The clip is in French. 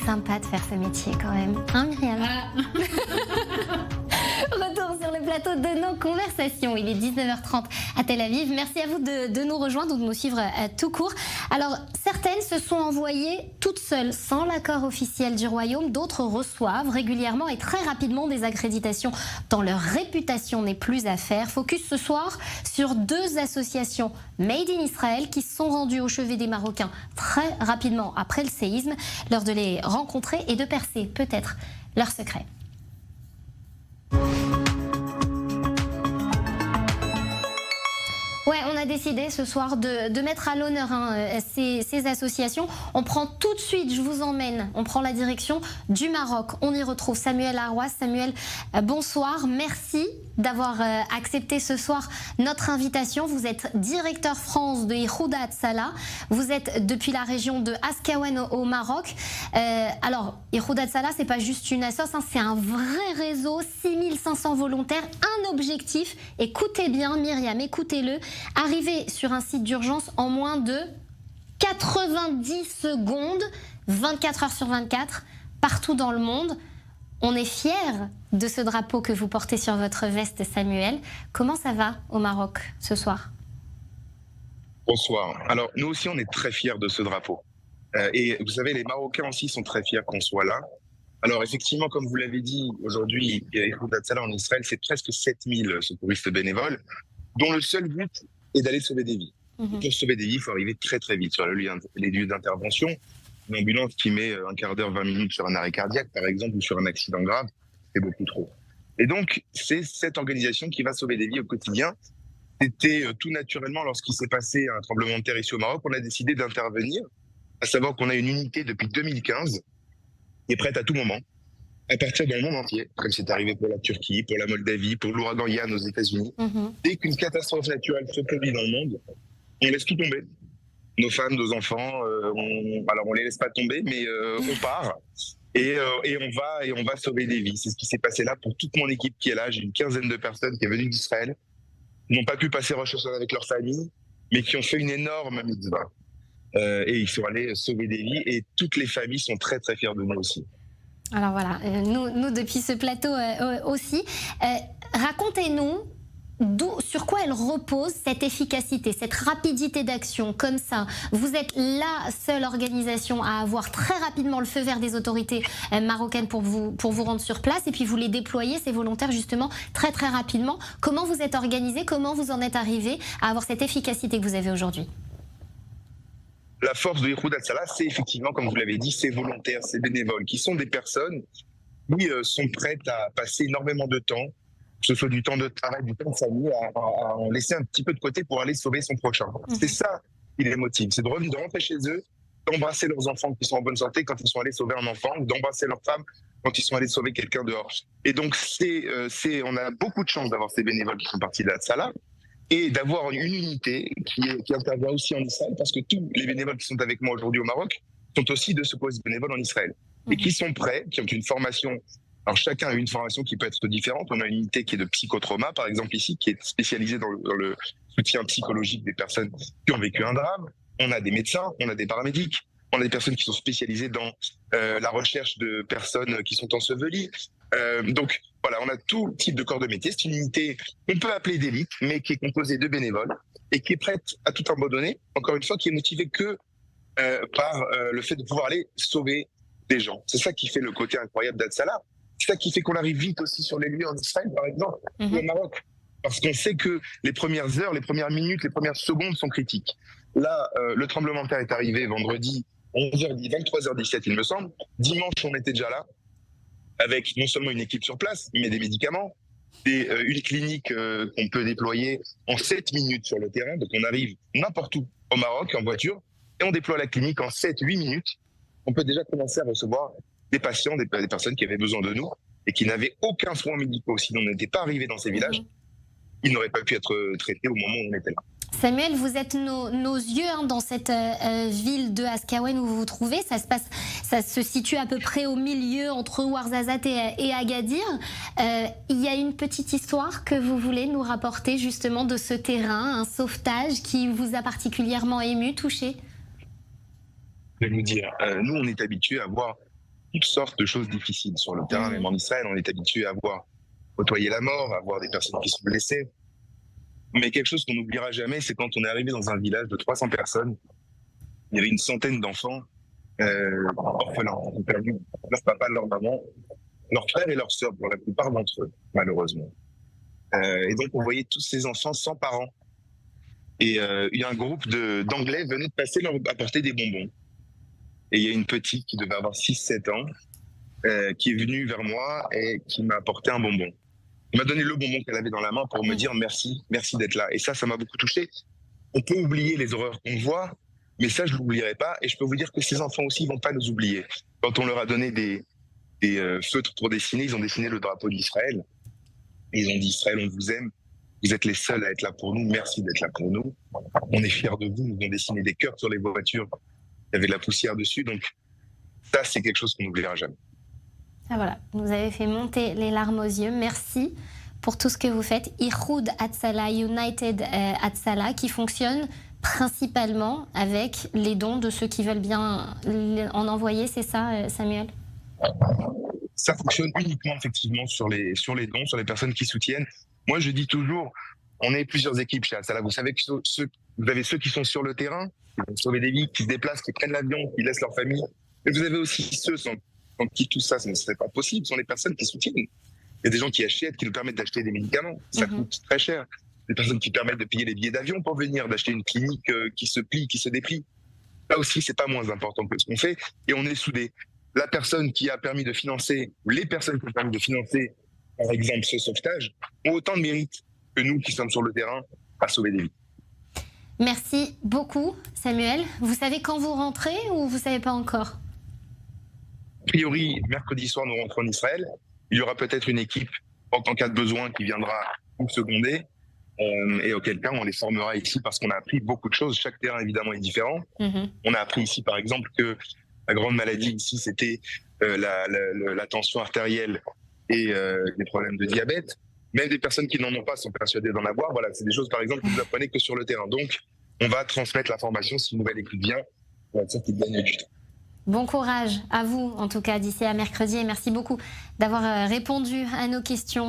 sympa de faire ce métier quand même, hein Myriam? Retour sur le plateau de nos conversations. Il est 19h30 à Tel Aviv. Merci à vous de nous rejoindre ou de nous suivre tout court. Alors, certaines se sont envoyées toutes seules, sans l'accord officiel du royaume. D'autres reçoivent régulièrement et très rapidement des accréditations dont leur réputation n'est plus à faire. Focus ce soir sur deux associations Made in Israel qui se sont rendues au chevet des Marocains très rapidement après le séisme, l'heure de les rencontrer et de percer peut-être leurs secrets. Ouais, on a décidé ce soir de mettre à l'honneur ces associations. On prend tout de suite, je vous emmène, on prend la direction du Maroc. On y retrouve Samuel Harouas. Samuel, bonsoir. Merci d'avoir accepté ce soir notre invitation. Vous êtes directeur France de Yehouda Hatzalah. Vous êtes depuis la région de Askawen au Maroc. Alors, Yehouda Hatzalah, c'est pas juste une assoce, c'est un vrai réseau, 6500 volontaires, un objectif. Écoutez bien, Myriam, écoutez-le. Arriver sur un site d'urgence en moins de 90 secondes, 24 heures sur 24, partout dans le monde. On est fiers de ce drapeau que vous portez sur votre veste, Samuel. Comment ça va au Maroc ce soir? Bonsoir. Alors, nous aussi, on est très fiers de ce drapeau. Et vous savez, les Marocains aussi sont très fiers qu'on soit là. Alors, effectivement, comme vous l'avez dit, aujourd'hui, Yehouda Hatzalah en Israël, c'est presque 7000 secouristes bénévoles, dont le seul but est d'aller sauver des vies. Pour sauver des vies, il faut arriver très très vite sur les lieux d'intervention. Une ambulance qui met un quart d'heure, 20 minutes sur un arrêt cardiaque, par exemple, ou sur un accident grave, c'est beaucoup trop. Et donc, c'est cette organisation qui va sauver des vies au quotidien. C'était tout naturellement, lorsqu'il s'est passé un tremblement de terre ici au Maroc, on a décidé d'intervenir, à savoir qu'on a une unité depuis 2015 qui est prête à tout moment, à partir dans le monde entier, comme c'est arrivé pour la Turquie, pour la Moldavie, pour l'ouragan Yann aux États-Unis. Dès qu'une catastrophe naturelle se produit dans le monde, on laisse tout tomber. Nos femmes, nos enfants, alors on les laisse pas tomber, mais on part et on va sauver des vies. C'est ce qui s'est passé là pour toute mon équipe qui est là. J'ai une quinzaine de personnes qui est venue d'Israël, qui n'ont pas pu passer Rosh Hashanah avec leur famille, mais qui ont fait une énorme mitzvah. Et ils sont allés sauver des vies et toutes les familles sont très très fières de nous aussi. Alors voilà, nous depuis ce plateau aussi, racontez-nous sur quoi elle repose cette efficacité, cette rapidité d'action comme ça. Vous êtes la seule organisation à avoir très rapidement le feu vert des autorités marocaines pour vous rendre sur place et puis vous les déployez, ces volontaires justement, très très rapidement. Comment vous êtes organisé, comment vous en êtes arrivé à avoir cette efficacité que vous avez aujourd'hui? La force de Yehouda Hatzalah, c'est effectivement, comme vous l'avez dit, ces volontaires, ces bénévoles, qui sont des personnes qui sont prêtes à passer énormément de temps, que ce soit du temps de travail, du temps de famille, à en laisser un petit peu de côté pour aller sauver son prochain. C'est ça qui les motive, c'est de rentrer chez eux, d'embrasser leurs enfants qui sont en bonne santé quand ils sont allés sauver un enfant, ou d'embrasser leurs femmes quand ils sont allés sauver quelqu'un dehors. Et donc, on a beaucoup de chance d'avoir ces bénévoles qui sont partis de Hatzalah, et d'avoir une unité qui intervient aussi en Israël, parce que tous les bénévoles qui sont avec moi aujourd'hui au Maroc sont aussi de secouristes bénévoles en Israël, et qui sont prêts, qui ont une formation. Alors chacun a une formation qui peut être différente. On a une unité qui est de psychotrauma, par exemple ici, qui est spécialisée dans le soutien psychologique des personnes qui ont vécu un drame. On a des médecins, on a des paramédics, on a des personnes qui sont spécialisées dans la recherche de personnes qui sont ensevelies. Donc voilà, on a tout type de corps de métier. C'est une unité qu'on peut appeler d'élite, mais qui est composée de bénévoles et qui est prête à tout abandonner, encore une fois, qui est motivée que par le fait de pouvoir aller sauver des gens. C'est ça qui fait le côté incroyable d'Hatzalah. C'est ça qui fait qu'on arrive vite aussi sur les lieux en Israël, par exemple, ou au Maroc. Parce qu'on sait que les premières heures, les premières minutes, les premières secondes sont critiques. Là, le tremblement de terre est arrivé vendredi 11h10, 23h17, il me semble. Dimanche, on était déjà là, avec non seulement une équipe sur place, mais des médicaments, une clinique qu'on peut déployer en 7 minutes sur le terrain. Donc on arrive n'importe où au Maroc en voiture, et on déploie la clinique en 7-8 minutes. On peut déjà commencer à recevoir des patients, des personnes qui avaient besoin de nous et qui n'avaient aucun soin médical. Sinon, on n'était pas arrivé dans ces villages, ils n'auraient pas pu être traités au moment où on était là. Samuel, vous êtes nos yeux dans cette ville de Askawen où vous vous trouvez. Ça se situe à peu près au milieu entre Ouarzazate et Agadir. Il y a une petite histoire que vous voulez nous rapporter justement de ce terrain, un sauvetage qui vous a particulièrement ému, touché? Je vais vous dire, nous on est habitués à voir toutes sortes de choses difficiles sur le terrain. Même en Israël, on est habitué à voir côtoyer la mort, à voir des personnes qui sont blessées. Mais quelque chose qu'on n'oubliera jamais, c'est quand on est arrivé dans un village de 300 personnes, il y avait une centaine d'enfants orphelins. Ils ont perdu leur papa, leur maman, leurs frères et leurs sœurs, pour la plupart d'entre eux, malheureusement. Et donc, on voyait tous ces enfants sans parents. Et il y a un groupe d'Anglais venait de passer leur apporter des bonbons. Et il y a une petite qui devait avoir 6-7 ans qui est venue vers moi et qui m'a apporté un bonbon. Elle m'a donné le bonbon qu'elle avait dans la main pour me dire merci d'être là. Et ça m'a beaucoup touché. On peut oublier les horreurs qu'on voit, mais ça, je ne l'oublierai pas. Et je peux vous dire que ces enfants aussi ne vont pas nous oublier. Quand on leur a donné des feutres pour dessiner, ils ont dessiné le drapeau d'Israël. Et ils ont dit, Israël, on vous aime. Vous êtes les seuls à être là pour nous. Merci d'être là pour nous. On est fiers de vous. Ils ont dessiné des cœurs sur les voitures. Il y avait de la poussière dessus. Donc, ça, c'est quelque chose qu'on n'oubliera jamais. Ah, voilà, vous avez fait monter les larmes aux yeux. Merci pour tout ce que vous faites. Ihoud Hatzalah, United Hatzalah, qui fonctionne principalement avec les dons de ceux qui veulent bien en envoyer. C'est ça, Samuel? Ça fonctionne uniquement, effectivement, sur les dons, sur les personnes qui soutiennent. Moi, je dis toujours, on est plusieurs équipes chez Hatzalah. Vous savez que vous avez ceux qui sont sur le terrain, qui vont sauver des vies, qui se déplacent, qui prennent l'avion, qui laissent leur famille. Et vous avez aussi ceux sans qui tout ça ne serait pas possible. Ce sont les personnes qui soutiennent. Il y a des gens qui achètent, qui nous permettent d'acheter des médicaments. Ça coûte très cher. Des personnes qui permettent de payer les billets d'avion pour venir, d'acheter une clinique qui se plie, qui se déplie. Là aussi, c'est pas moins important que ce qu'on fait. Et on est soudés. La personne qui a permis de financer, ou les personnes qui ont permis de financer, par exemple, ce sauvetage, ont autant de mérite que nous qui sommes sur le terrain à sauver des vies. Merci beaucoup, Samuel. Vous savez quand vous rentrez ou vous savez pas encore? A priori, mercredi soir, nous rentrons en Israël. Il y aura peut-être une équipe en cas de besoin qui viendra nous seconder. Et auquel cas, on les formera ici parce qu'on a appris beaucoup de choses. Chaque terrain, évidemment, est différent. On a appris ici, par exemple, que la grande maladie ici, c'était la tension artérielle et des problèmes de diabète. Même des personnes qui n'en ont pas sont persuadées d'en avoir. Voilà, c'est des choses, par exemple, que vous apprenez que sur le terrain. Donc, on va transmettre l'information si une nouvelle équipe vient pour être sûr qu'ils gagnent du temps. Bon courage à vous, en tout cas, d'ici à mercredi. Et merci beaucoup d'avoir répondu à nos questions.